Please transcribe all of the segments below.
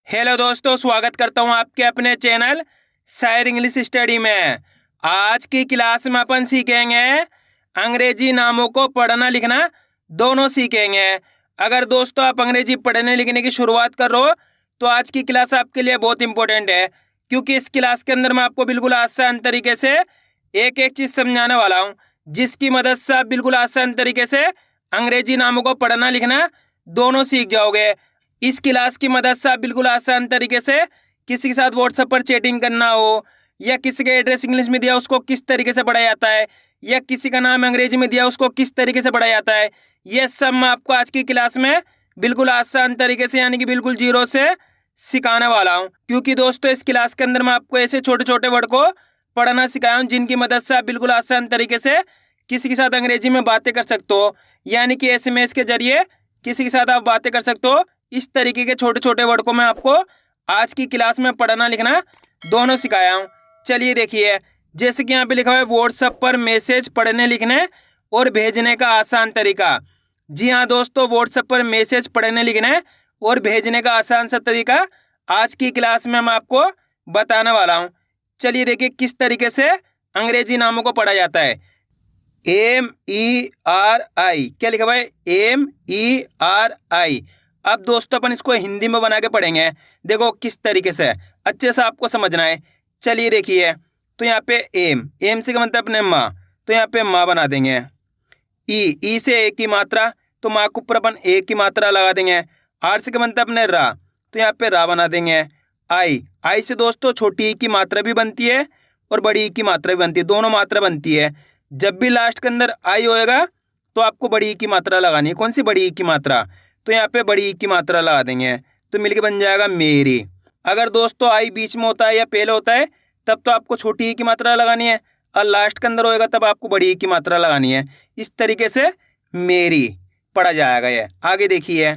Hello दोस्तों, स्वागत करता हूं आपके अपने चैनल शायर इंग्लिश स्टडी में। आज की क्लास में अपन सीखेंगे अंग्रेजी नामों को पढ़ना लिखना दोनों सीखेंगे। अगर दोस्तों आप अंग्रेजी पढ़ने लिखने की शुरुआत कर रहे हो तो आज की क्लास आपके लिए बहुत इंपॉर्टेंट है, क्योंकि इस क्लास के अंदर मैं आपको बिल्कुल आसान तरीके से एक एक चीज़ समझाने वाला हूँ, जिसकी मदद से आप बिल्कुल आसान तरीके से अंग्रेजी नामों को पढ़ना लिखना दोनों सीख जाओगे। इस क्लास की मदद से आप बिल्कुल आसान तरीके से किसी के साथ व्हाट्सएप पर चैटिंग करना हो, या किसी का एड्रेस इंग्लिश में दिया उसको किस तरीके से पढ़ा जाता है, या किसी का नाम अंग्रेजी में दिया उसको किस तरीके से पढ़ा जाता है, ये सब मैं आपको आज की क्लास में बिल्कुल आसान तरीके से यानी कि बिल्कुल जीरो से सिखाने वाला हूँ। क्योंकि दोस्तों इस क्लास के अंदर मैं आपको ऐसे छोटे छोटे वर्ड को पढ़ना सिखाया हूँ जिनकी मदद से आप बिल्कुल आसान तरीके से किसी के साथ अंग्रेजी में बातें कर सकते हो, यानी कि SMS के जरिए किसी के साथ आप बातें कर सकते हो। इस तरीके के छोटे छोटे वर्ड को मैं आपको आज की क्लास में पढ़ना लिखना दोनों सिखाया हूँ। चलिए देखिए, जैसे कि यहाँ पे लिखा हुआ है व्हाट्सएप पर मैसेज पढ़ने लिखने और भेजने का आसान तरीका। जी हाँ दोस्तों, व्हाट्सएप पर मैसेज पढ़ने लिखने और भेजने का आसान सा तरीका आज की क्लास में मैं आपको बताने वाला हूँ। चलिए देखिए किस तरीके से अंग्रेजी नामों को पढ़ा जाता है। MERI, क्या लिखा हुआ है? MERI। अब दोस्तों अपन इसको हिंदी में बना के पढ़ेंगे। देखो किस तरीके से, अच्छे से आपको समझना है। चलिए देखिए, तो यहाँ पे एम से क्या बनता है अपने माँ, तो यहाँ पे माँ बना देंगे। ई से एक की मात्रा, तो माँ के ऊपर अपन एक की मात्रा लगा देंगे। आर से क्या बनता है अपने रा, तो यहाँ पे रा बना देंगे। आई से दोस्तों छोटी ई की मात्रा भी बनती है और बड़ी ई की मात्रा भी बनती है, दोनों मात्रा बनती है। जब भी लास्ट के अंदर आई होएगा तो आपको बड़ी ई की मात्रा लगानी है। कौन सी बड़ी ई की मात्रा? तो यहाँ पे बड़ी ई की मात्रा लगा देंगे, तो मिलके बन जाएगा मेरी। अगर दोस्तों आई बीच में होता है या पहले होता है तब तो आपको छोटी ई की मात्रा लगानी है, और लास्ट के अंदर होएगा तब आपको बड़ी ई की मात्रा लगानी है। इस तरीके से मेरी पढ़ा जाएगा। ये आगे देखिए,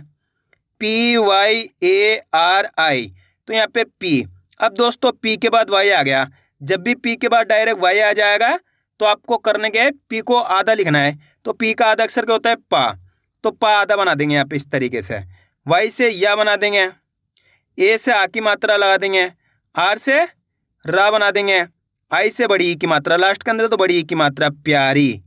PYARI, तो यहाँ पे पी। अब दोस्तों पी के बाद वाई आ गया। जब भी पी के बाद डायरेक्ट वाई आ जाएगा तो आपको करने के पी को आधा लिखना है। तो पी का आधा अक्षर क्या होता है? पा। तो पा आधा बना देंगे यहाँ पे इस तरीके से। वाई से या बना देंगे, ए से आ की मात्रा लगा देंगे, आर से रा बना देंगे, आई से बड़ी ई की मात्रा, लास्ट के अंदर तो बड़ी ई की मात्रा प्यारी।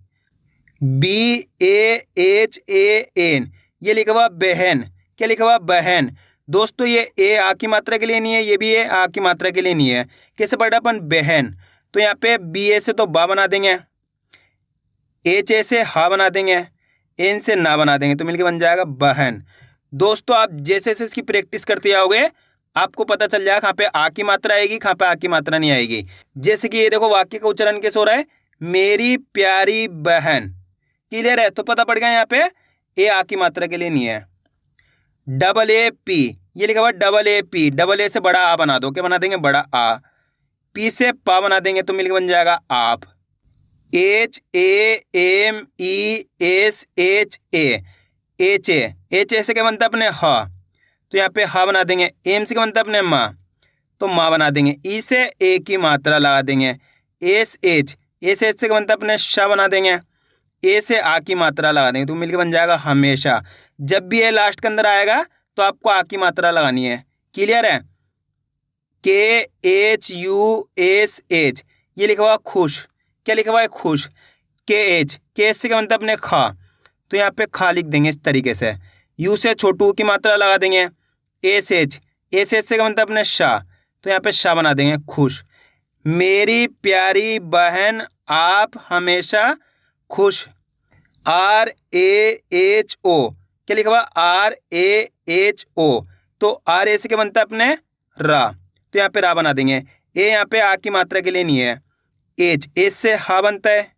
BAHAN, ये लिखा हुआ बहन। क्या लिखा हुआ? बहन। दोस्तों ये ए आ की मात्रा के लिए नहीं है, ये भी ए आ की मात्रा के लिए नहीं है। कैसे पढ़ा अपन? बहन। तो यहाँ पे BA से तो बा बना देंगे, HA से हा बना देंगे, एन से ना बना देंगे, तो मिलके बन जाएगा बहन। दोस्तों आप जैसे जैसे इसकी प्रैक्टिस करते जाओगे आपको पता चल जाएगा कहाँ पे आ की मात्रा आएगी, कहाँ पे आ की मात्रा नहीं आएगी। जैसे कि ये देखो वाक्य का उच्चारण कैसे हो रहा है, मेरी प्यारी बहन। क्लियर है? तो पता पड़ गया यहाँ पे ए आ की मात्रा के लिए नहीं है। AA, ये लिखा हुआ AA, डबल ए से बड़ा आ बना दो। क्या बना देंगे? बड़ा आ। पी से पा बना देंगे तो मिलकर बन जाएगा आप। HAMESHA, एच से क्या बनता है अपने हा, तो यहाँ पे हा बना देंगे। एम से क्या बनता है अपने माँ, तो माँ बना देंगे। ई से ए की मात्रा लगा देंगे। एच से क्या बनता है अपने शा बना देंगे। ए से आ की मात्रा लगा देंगे तो मिलकर बन जाएगा हमेशा। जब भी ए लास्ट के अंदर आएगा तो आपको आ की मात्रा लगानी है। क्लियर है? KHUSH, ये लिखा हुआ खुश। क्या लिखा हुआ है? खुश। KH से क्या बनता है अपने खा, तो यहाँ पे खा लिख देंगे इस तरीके से। यू से छोटू की मात्रा लगा देंगे। SH से क्या बनता है अपने शाह, तो यहाँ पे शाह बना देंगे खुश। मेरी प्यारी बहन आप हमेशा खुश। RAHO, क्या लिखा हुआ? RAHO, तो RA से क्या बनता है अपने रा, तो यहाँ पे रा बना देंगे। ए यहाँ पे आ की मात्रा के लिए नहीं है। एच से हा बनता है।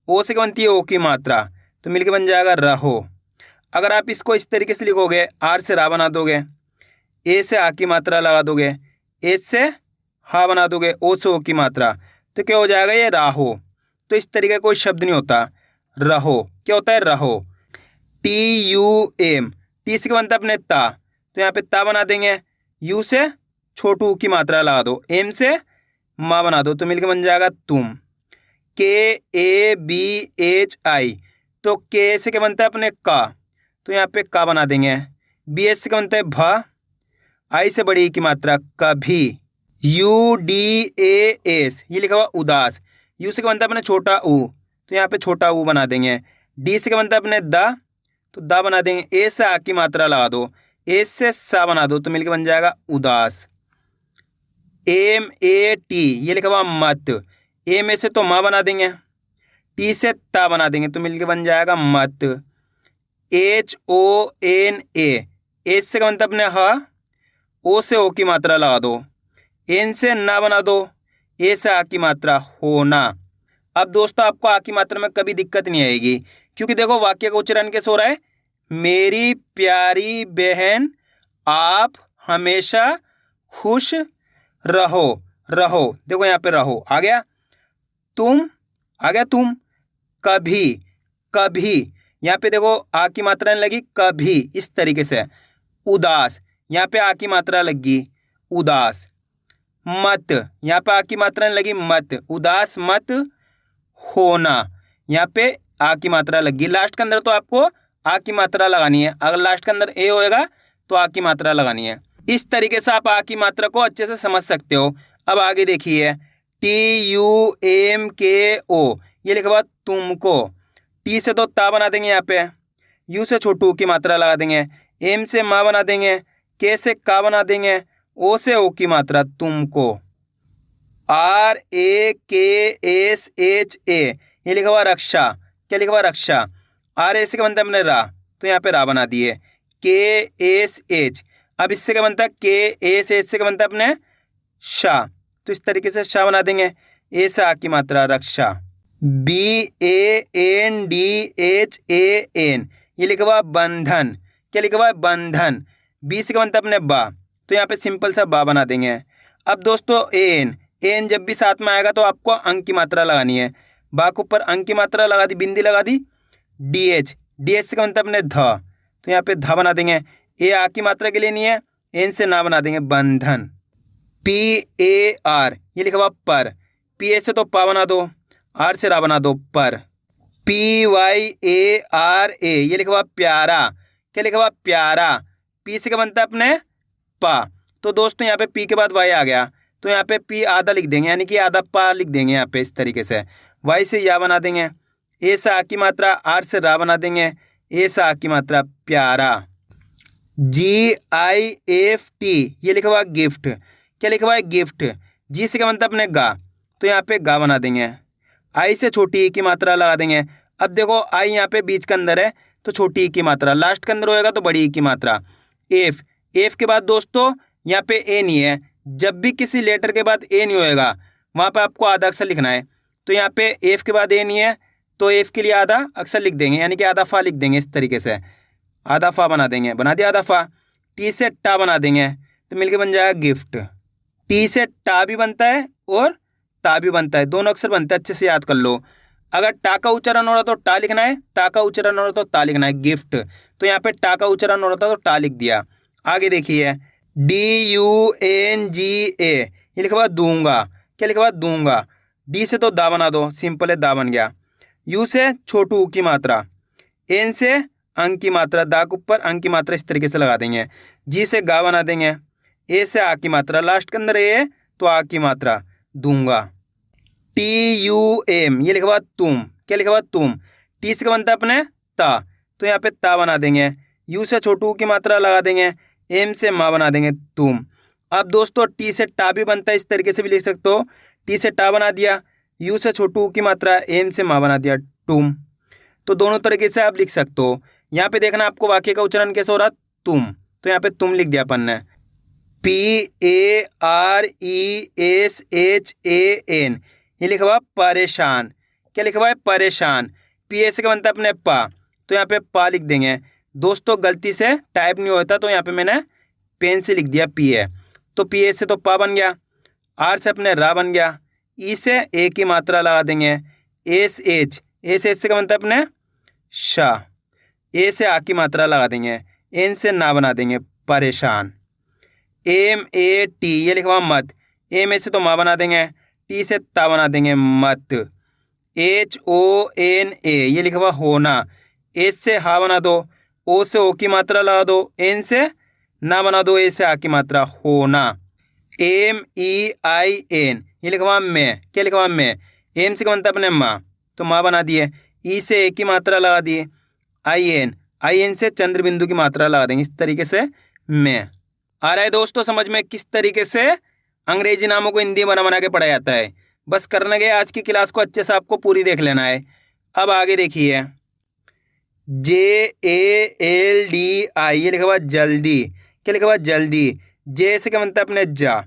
ओ से क्या बनती है? ओ की मात्रा, तो मिलके बन जाएगा रहो। अगर आप इसको इस तरीके से लिखोगे, आर से रा बना दोगे, ए से आ की मात्रा लगा दोगे, एच से हा बना दोगे, ओ से ओ की मात्रा, तो क्या हो जाएगा? ये राहो। तो इस तरीके का कोई शब्द नहीं होता। रहो क्या होता है? रहो। TUM, टी से क्या बनता है अपने ता, तो यहाँ पे ता बना देंगे। यू से छोटू की मात्रा लगा दो, एम से माँ बना दो, तो मिलके बन जाएगा तुम। KABHI, तो के से क्या बनता है अपने का, तो यहाँ पे का बना देंगे। BH से क्या बनता है भा, आई से बड़ी ई की मात्रा कभी, UDAS ये लिखा हुआ उदास। यू से क्या बनता है अपने छोटा ऊ, तो यहाँ पे छोटा ऊ बना देंगे। डी से क्या बनता है अपने द, तो दा बना देंगे। ए से आ की मात्रा लगा दो, ए से सा बना दो, तो मिलकर बन जाएगा उदास। MAT ये लिखा हुआ मत, ए में से तो माँ बना देंगे, टी से ता बना देंगे, तो मिलकर बन जाएगा मत। HONA एच से क्या बनता है अपने ह, ओ से ओ की मात्रा लगा दो, एन से ना बना दो, ए से आ की मात्रा होना। अब दोस्तों आपको आ की मात्रा में कभी दिक्कत नहीं आएगी, क्योंकि देखो वाक्य का उच्चारण कैसे हो रहा है, मेरी प्यारी बहन आप हमेशा खुश रहो। रहो देखो यहाँ पे रहो आ गया, तुम आ गया, तुम कभी, कभी यहाँ पे देखो आ की मात्रा नहीं लगी, कभी इस तरीके से। उदास यहाँ पे आ की मात्रा लगी, उदास। मत यहाँ पे आ की मात्रा नहीं लगी, मत, उदास मत होना, यहाँ पे आ की मात्रा लगी। लास्ट के अंदर तो आपको आ की मात्रा लगानी है, अगर लास्ट के अंदर ए होएगा तो आ की मात्रा लगानी है। इस तरीके से आप आ की मात्रा को अच्छे से समझ सकते हो। अब आगे देखिए, TUMKO ये लिखा हुआ तुमको, टी से तो ता बना देंगे, यहाँ पे यू से छोटू की मात्रा लगा देंगे, एम से माँ बना देंगे, के से का बना देंगे, ओ से ओ की मात्रा तुमको। RAKSHA ये लिखा हुआ रक्षा, क्या लिखा हुआ रक्षा, आर ए से क्या बनता है अपने रा, तो यहाँ पे रा बना दिए। KSH अब इससे क्या बनता है, KSH से क्या बनता है अपने शा, तो इस तरीके से शा बना देंगे। ए से आ की मात्रा रक्षा। BANDHAN ये लिखा हुआ बंधन, क्या लिखा हुआ है बंधन। बी से क्या बनता है अपने बा, तो यहाँ पे सिंपल सा बा बना देंगे। अब दोस्तों एन, एन जब भी साथ में आएगा तो आपको अंक की मात्रा लगानी है। बा के ऊपर अंक की मात्रा लगा दी, बिंदी लगा दी। DH, DH से क्या बनता है अपने ध, तो यहाँ पे ध बना देंगे। ए आ की मात्रा के लिए नहीं है, एन से ना बना देंगे बंधन। PAR ये लिखा हुआ पर, PA से तो पा बना दो, आर से रा बना दो पर। PYARA ये लिखा हुआ प्यारा, क्या लिखा हुआ प्यारा। पी से क्या बनता है अपने पा, तो दोस्तों यहाँ पे पी के बाद वाई आ गया, तो यहाँ पे पी आधा लिख देंगे, यानी कि आधा पा लिख देंगे यहाँ पे इस तरीके से। वाई से या बना देंगे, ए से आ की मात्रा, आर से रा बना देंगे, ए से आ की मात्रा प्यारा। GIFT ये लिखा हुआ गिफ्ट, क्या लिखा हुआ है गिफ्ट। जी से क्या बनता है अपने गा, तो यहाँ पे गा बना देंगे। आई से छोटी ई की मात्रा लगा देंगे। अब देखो आई यहाँ पे बीच के अंदर है तो छोटी ई की मात्रा, लास्ट के अंदर होएगा तो बड़ी ई की मात्रा। एफ, एफ के बाद दोस्तों यहाँ पे ए नहीं है, जब भी किसी लेटर के बाद ए नहीं होएगा वहाँ पे आपको आधा अक्षर लिखना है। तो यहाँ पे एफ के बाद ए नहीं है तो एफ के लिए आधा अक्षर लिख देंगे, यानी कि आधा फा लिख देंगे इस तरीके से। आधा फा बना देंगे, बना दिया आधा फा। टी से टा बना देंगे तो मिलके बन जाएगा गिफ्ट। टी से टा भी बनता है और ता भी बनता है, दोनों अक्षर बनते हैं, अच्छे से याद कर लो। अगर टा का उच्चारण हो रहा तो टा लिखना है, ता का उच्चारण हो रहा तो ता लिखना है, गिफ्ट। तो यहाँ पे टा का उच्चारण हो रहा था तो टा लिख दिया। आगे देखिए DUNGA ये लिखा हुआ दूंगा, क्या लिखा हुआ दूंगा। डी से तो दा बना दो, सिंपल है दा बन गया। यू से छोटू ऊ की मात्रा, एन से अंक की मात्रा, दा के ऊपर अंक की मात्रा इस तरीके से लगा देंगे। जी से गा बना देंगे, ए से आ की मात्रा, लास्ट के अंदर ए तो आ की मात्रा दूंगा। TUM ये लिखा हुआ तुम, क्या लिखा हुआ तुम। टी से क्या बनता है अपने ता, तो यहाँ पे ता बना देंगे। यू से छोटू की मात्रा लगा देंगे, एम से माँ बना देंगे तुम। अब दोस्तों टी से टा भी बनता है, इस तरीके से भी लिख सकते हो। टी से टा बना दिया, यू से छोटू की मात्रा, एम से माँ बना दिया तुम। तो दोनों तरीके से आप लिख सकते हो। यहाँ पे देखना आपको वाक्य का उच्चारण कैसे हो रहा, तुम, तो यहाँ पे तुम लिख दिया अपन ने। PARESHAN ये लिखा हुआ परेशान, क्या लिखा हुआ है परेशान। PA से क्या बनता है अपने पा, तो यहाँ पे पा लिख देंगे। दोस्तों गलती से टाइप नहीं होता तो यहाँ पे मैंने पेन से लिख दिया PA, तो PA से तो पा बन गया। आर से अपने रा बन गया। ई से ए की मात्रा लगा देंगे। SH, SH से क्या बनता है अपने शाह, ए से आ की मात्रा लगा देंगे, एन से ना बना देंगे परेशान। MAT ये लिखा हुआ मत, एम ए से तो माँ बना देंगे, टी से ता बना देंगे मत। HONA ये लिखा हुआ होना, एस से हा बना दो, ओ से ओ की मात्रा लगा दो, एन से ना बना दो, ए से आ की मात्रा होना। एम ई आई एन ये लिखा हुआ मैं, क्या लिखा हुआ मैं, एम से क्या बनता है अपने माँ, तो माँ बना दिए। ई से ए की मात्रा लगा दिए। आई एन से चंद्र बिंदु की मात्रा लगा देंगे, इस तरीके से मैं। आ रहा है दोस्तों समझ में किस तरीके से अंग्रेजी नामों को हिंदी बना बना के पढ़ा जाता है। बस करना क्या, आज की क्लास को अच्छे से आपको पूरी देख लेना है। अब आगे देखिए, JALDI ये लिखा हुआ जल्दी, क्या लिखा हुआ जल्दी। जे से क्या बनता है अपने जा,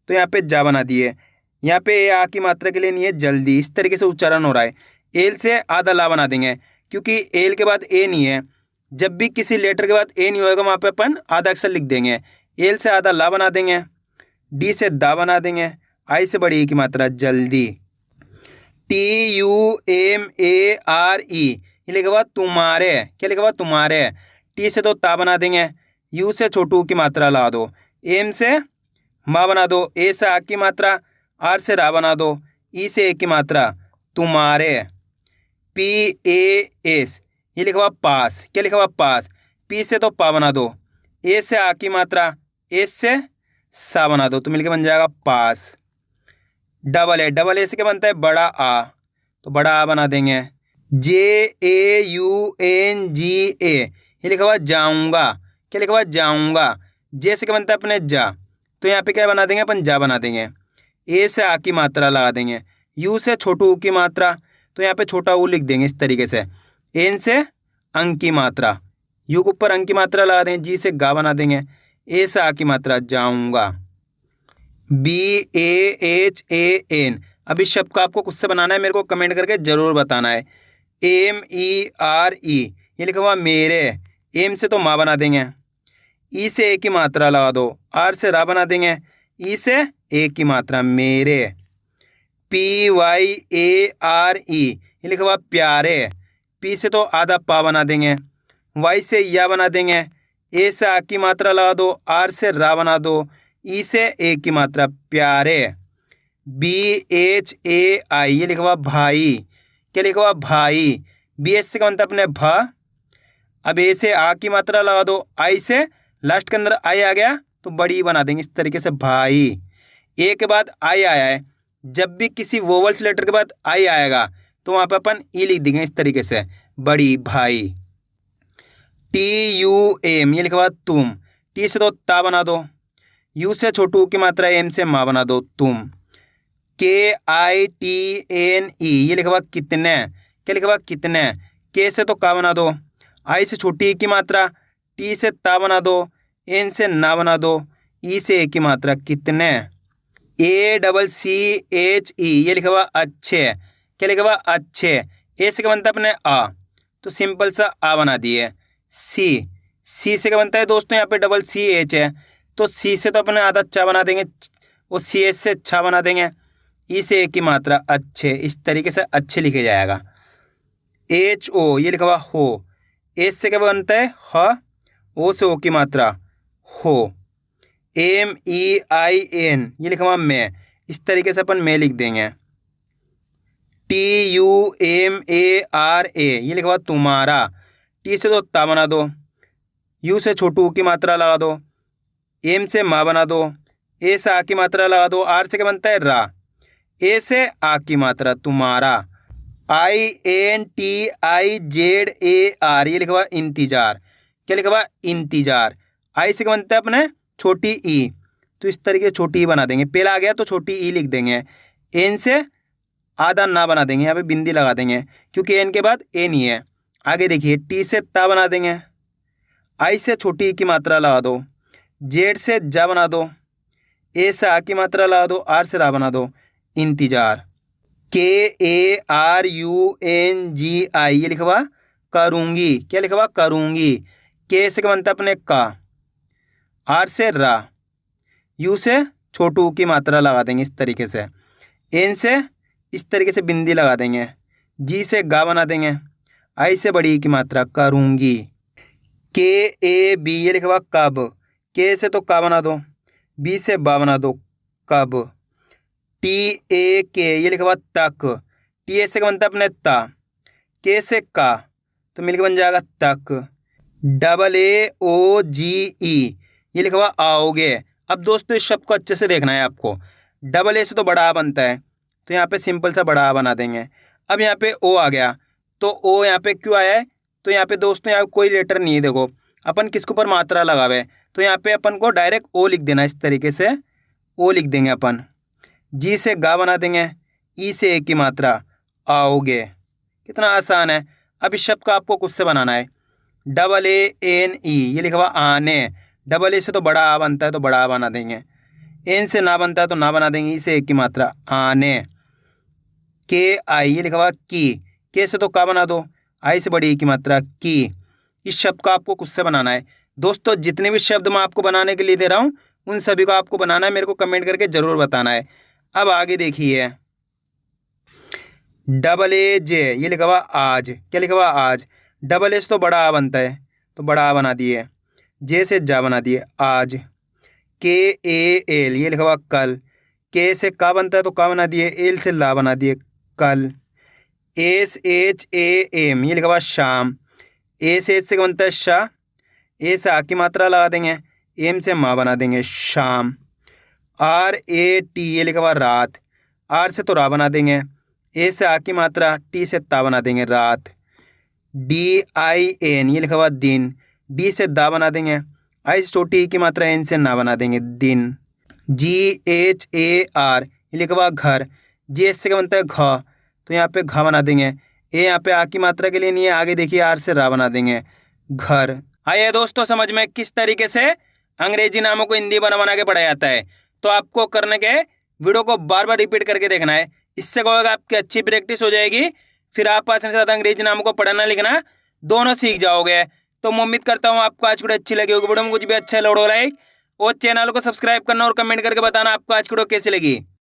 तो यहाँ पे जा बना दिए। यहाँ पे ए आ की मात्रा के लिए नहीं है, जल्दी, इस तरीके से उच्चारण हो रहा है। एल से आधा ला बना देंगे, क्योंकि एल के बाद ए नहीं है। जब भी किसी लेटर के बाद ए नहीं होगा वहाँ पे अपन आधा अक्षर लिख देंगे। एल से आधा ला बना देंगे, डी से दा बना देंगे, आई से बड़ी ई की मात्रा जल्दी। TUMARE ये लिखा हुआ तुम्हारे, क्या लिखा हुआ तुम्हारे। टी से तो ता बना देंगे, यू से छोटू की मात्रा लगा दो, एम से माँ बना दो, ए से आ की मात्रा, आर से रा बना दो, ई से ए की मात्रा तुम्हारे। PAS ये लिखा हुआ पास, क्या लिखा हुआ पास। पी से तो पा बना दो, ए से आ की मात्रा, एस से सा बना दो, तो मिलके बन जाएगा पास। डबल ए से क्या बनता है बड़ा आ, तो बड़ा आ बना देंगे। JAUNGA ये लिखा हुआ जाऊंगा, क्या लिखा हुआ जाऊंगा। जे से क्या बनता है अपने जा, तो यहाँ पे क्या बना देंगे अपन जा बना देंगे। ए से आ की मात्रा लगा देंगे, यू से छोटू ऊ की मात्रा, तो यहाँ पे छोटा ऊ लिख देंगे इस तरीके से। एन से अंक की मात्रा, यू के ऊपर अंक की मात्रा लगा देंगे, जी से गा बना देंगे, ए से आ की मात्रा जाऊंगा। BAHAN अब इस शब्द को आपको खुद से बनाना है, मेरे को कमेंट करके ज़रूर बताना है। MERE ये लिखा हुआ मेरे, एम से तो माँ बना देंगे, ई से ए की मात्रा लगा दो, आर से रा बना देंगे, ई से ए की मात्रा मेरे। PYARE ये लिखा हुआ प्यारे, पी से तो आधा पा बना देंगे, वाई से या बना देंगे, ए से आ की मात्रा लगा दो, आर से रा बना दो, ई से ए की मात्रा प्यारे। BHAI ये लिखा हुआ भाई, क्या लिखा हुआ भाई। BS से क्या बनता है अपने भा, अब ए से आ की मात्रा लगा दो, आई से लास्ट के अंदर आई आ गया तो बड़ी बना देंगे इस तरीके से भाई। ए के बाद आई आया है, जब भी किसी वोवल्स लेटर के बाद आई आएगा तो वहाँ पे अपन ई लिख देंगे इस तरीके से बड़ी भाई। TUM ये लिखा हुआ तुम, टी से तो ता बना दो, यू से छोटू की मात्रा, एम से माँ बना दो तुम। KITNE ये लिखा हुआ कितने, क्या लिखा हुआ कितने। के से तो का बना दो, आई से छोटी ई की मात्रा, टी से ता बना दो, एन से ना बना दो, ई से ए की मात्रा कितने। ACCHE ये लिखा हुआ अच्छे, क्या लिखा हुआ अच्छे। ए से क्या बनता है अपने आ, तो सिंपल सा आ बना दिए। सी से क्या बनता है दोस्तों, यहाँ पे CCH है, तो सी से तो अपने आधा चा बना देंगे, और CH से छा बना देंगे, ई से ए की मात्रा अच्छे, इस तरीके से अच्छे लिखे जाएगा। HO ये लिखा हुआ हो, एस से क्या बनता है ह, ओ से ओ की मात्रा हो। MEIN ये लिखा हुआ मैं, इस तरीके से अपन मैं लिख देंगे। TUMARA ये लिखा हुआ तुम्हारा, टी से तो ता बना दो, यू से छोटू की मात्रा लगा दो, एम से माँ बना दो, ए से आ की मात्रा लगा दो, आर से क्या बनता है रा, ए से आ की मात्रा तुम्हारा। INTIZAR ये लिखा हुआ इंतजार, क्या लिखा हुआ इंतजार। आई से क्या बनता है अपने छोटी ई, तो इस तरीके छोटी ई बना देंगे, पहला आ गया तो छोटी ई लिख देंगे। एन से आधा ना बना देंगे, यहाँ पे बिंदी लगा देंगे क्योंकि एन के बाद ए नहीं है। आगे देखिए, टी से ता बना देंगे, आई से छोटी ई की मात्रा लगा दो, जेड से जा बना दो, ए से आ की मात्रा लगा दो, आर से रा बना दो इंतजार। KARUNGI ये लिखा हुआ करूँगी, क्या लिखा हुआ करूँगी। के से क्या बनता है अपने का, आर से रा, यू से छोटू की मात्रा लगा देंगे इस तरीके से, एन से इस तरीके से बिंदी लगा देंगे, जी से गा बना देंगे, आई से बड़ी की मात्रा करूँगी। KAB ये लिखा हुआ कब, के से तो का बना दो, बी से बा बना दो कब। TAK ये लिखा हुआ तक, टी से क्या बनता है अपने ता, के से का, तो मिलकर बन जाएगा तक। AAOGE ये लिखा हुआ आओगे। अब दोस्तों इस शब्द को अच्छे से देखना है आपको। डबल ए से तो बड़ा आ बनता है, तो यहाँ पे सिंपल सा बड़ा आ बना देंगे। अब यहाँ पे ओ आ गया, तो ओ यहाँ पे क्यों आया है, तो यहाँ पे दोस्तों यहाँ कोई लेटर नहीं है। देखो अपन किसके ऊपर मात्रा लगावे, तो यहाँ पे अपन को डायरेक्ट ओ लिख देना, इस तरीके से ओ लिख देंगे अपन। जी से गा बना देंगे, ई से ए की मात्रा आओगे। कितना आसान है। अब इस शब्द को आपको खुद से बनाना है। डबल ए एन ई, ये लिखा हुआ आने। डबल ए से तो बड़ा आ बनता है, तो बड़ा आ बना देंगे। एन से ना बनता है तो ना बना देंगे, ई से ए की मात्रा आने। के आई, ये लिखा हुआ की। के से तो का बना दो, आई से बड़ी ई की मात्रा की। इस शब्द को आपको खुद से बनाना है। दोस्तों जितने भी शब्द मैं आपको बनाने के लिए दे रहा हूँ उन सभी को आपको बनाना है, मेरे को कमेंट करके ज़रूर बताना है। अब आगे देखिए, डबल ए जे, ये लिखा हुआ आज। क्या लिखा हुआ आज। डबल ए से तो बड़ा आ बनता है, तो बड़ा आ बना दिए। जे से जा बना दिए आज। के ए एल, ये लिखा हुआ कल। के से का बनता है तो का बना दिए। एल से ला बना दिए कल। एस एच ए एम, ये लिखा हुआ शाम। ए से एच से बनता है शाह। ए से आ की मात्रा लगा देंगे, एम से माँ बना देंगे शाम। आर ए टी, ये लिखा हुआ रात। आर से तो रा बना देंगे, ए से आ की मात्रा, टी से ता बना देंगे रात। डी आई एन, ये लिखा हुआ दिन। डी से दा बना देंगे, आई से छोटी ई की मात्रा, एन से ना बना देंगे दिन। जी एच ए आर, ये लिखा हुआ घर। जी एस से क्या बनता है घ, तो यहाँ पे घ बना देंगे। ए यहाँ पे आ की मात्रा के लिए नहीं है, आगे देखिए आर से रा बना देंगे घर। आइए दोस्तों समझ में किस तरीके से अंग्रेजी नामों को हिंदी बना के पढ़ाया जाता है। तो आपको करने के वीडियो को बार बार रिपीट करके देखना है। इससे क्या होगा, आपकी अच्छी प्रैक्टिस हो जाएगी, फिर आप आसानी से ज़्यादा अंग्रेजी नामों को पढ़ना लिखना दोनों सीख जाओगे। तो मैं उम्मीद करता हूँ आपको आज की वीडियो अच्छी लगी होगी। वीडियो में कुछ भी अच्छा लगा लाइक और चैनल को सब्सक्राइब करना और कमेंट करके बताना आपको आज की वीडियो कैसी लगी।